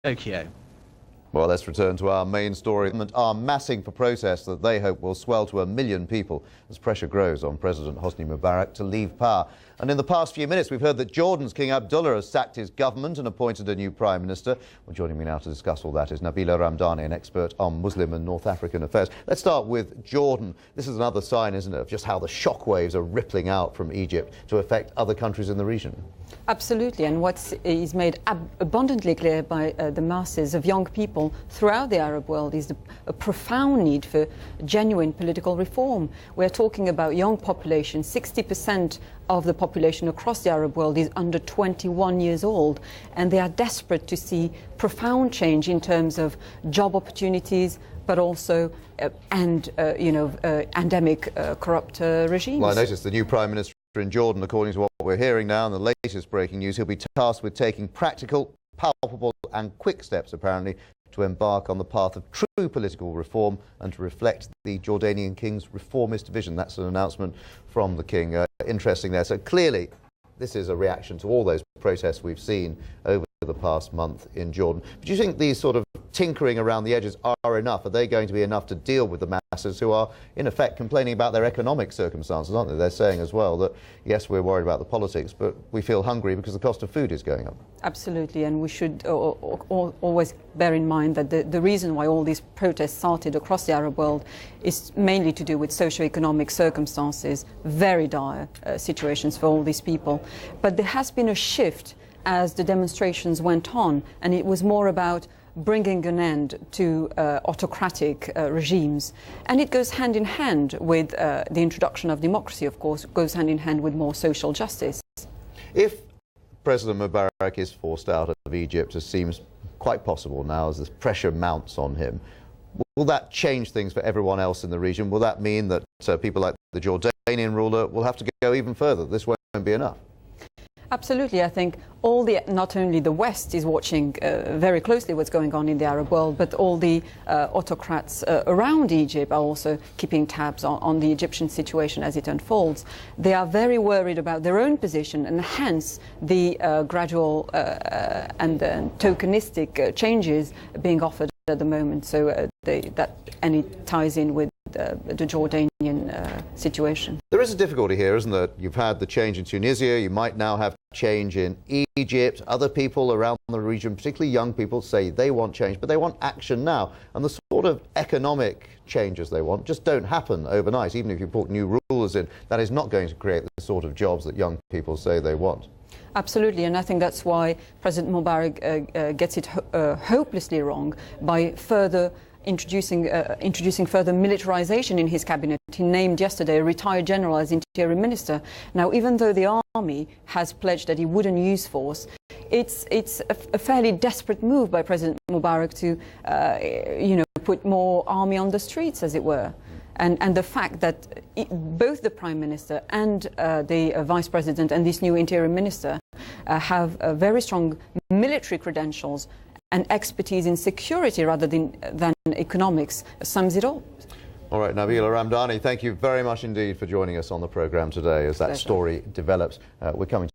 Tokyo. Well, let's return to our main story. Government are massing for protests that they hope will swell to 1 million people as pressure grows on President Hosni Mubarak to leave power. And in the past few minutes, we've heard that Jordan's King Abdullah has sacked his government and appointed a new prime minister. Well, joining me now to discuss all that is Nabila Ramdani, an expert on Muslim and North African affairs. Let's start with Jordan. This is another sign, isn't it, of just how the shockwaves are rippling out from Egypt to affect other countries in the region. Absolutely, and what is made abundantly clear by the masses of young people throughout the Arab world is a profound need for genuine political reform. We're talking about young population. 60% of the population across the Arab world is under 21 years old, and they are desperate to see profound change in terms of job opportunities, but also endemic corrupt regimes. Well, I noticed the new prime minister in Jordan, according to what we're hearing now and the latest breaking news, he'll be tasked with taking practical, palpable and quick steps, apparently, to embark on the path of true political reform and to reflect the Jordanian king's reformist vision. That's an announcement from the king. Interesting there. So clearly, this is a reaction to all those protests we've seen over the past month in Jordan. Do you think these sort of tinkering around the edges are enough? Are they going to be enough to deal with the masses who are, in effect, complaining about their economic circumstances, aren't they? They're saying as well that, yes, we're worried about the politics, but we feel hungry because the cost of food is going up. Absolutely, and we should always bear in mind that the reason why all these protests started across the Arab world is mainly to do with socio-economic circumstances, very dire situations for all these people. But there has been a shift as the demonstrations went on, and it was more about bringing an end to autocratic regimes. And it goes hand in hand with the introduction of democracy, of course, goes hand in hand with more social justice. If President Mubarak is forced out of Egypt, as seems quite possible now as this pressure mounts on him, will that change things for everyone else in the region? Will that mean that people like the Jordanian ruler will have to go even further? This won't be enough. Absolutely. I think not only the West is watching very closely what's going on in the Arab world, but all the autocrats around Egypt are also keeping tabs on the Egyptian situation as it unfolds. They are very worried about their own position, and hence the gradual and tokenistic changes being offered at the moment. So it ties in with the Jordanian situation. There is a difficulty here, isn't there? You've had the change in Tunisia, you might now have change in Egypt. Other people around the region, particularly young people, say they want change, but they want action now. And the sort of economic changes they want just don't happen overnight. Even if you put new rulers in, that is not going to create the sort of jobs that young people say they want. Absolutely, and I think that's why President Mubarak gets it hopelessly wrong by further introducing further militarization in his cabinet. He named yesterday a retired general as interior minister. Now, even though the army has pledged that he wouldn't use force, it's a fairly desperate move by President Mubarak to put more army on the streets, as it were. And the fact that both the Prime Minister and the Vice President and this new Interior Minister have very strong military credentials and expertise in security rather than economics sums it all. All right, Nabila Ramdani, thank you very much indeed for joining us on the programme today as that story develops. We're coming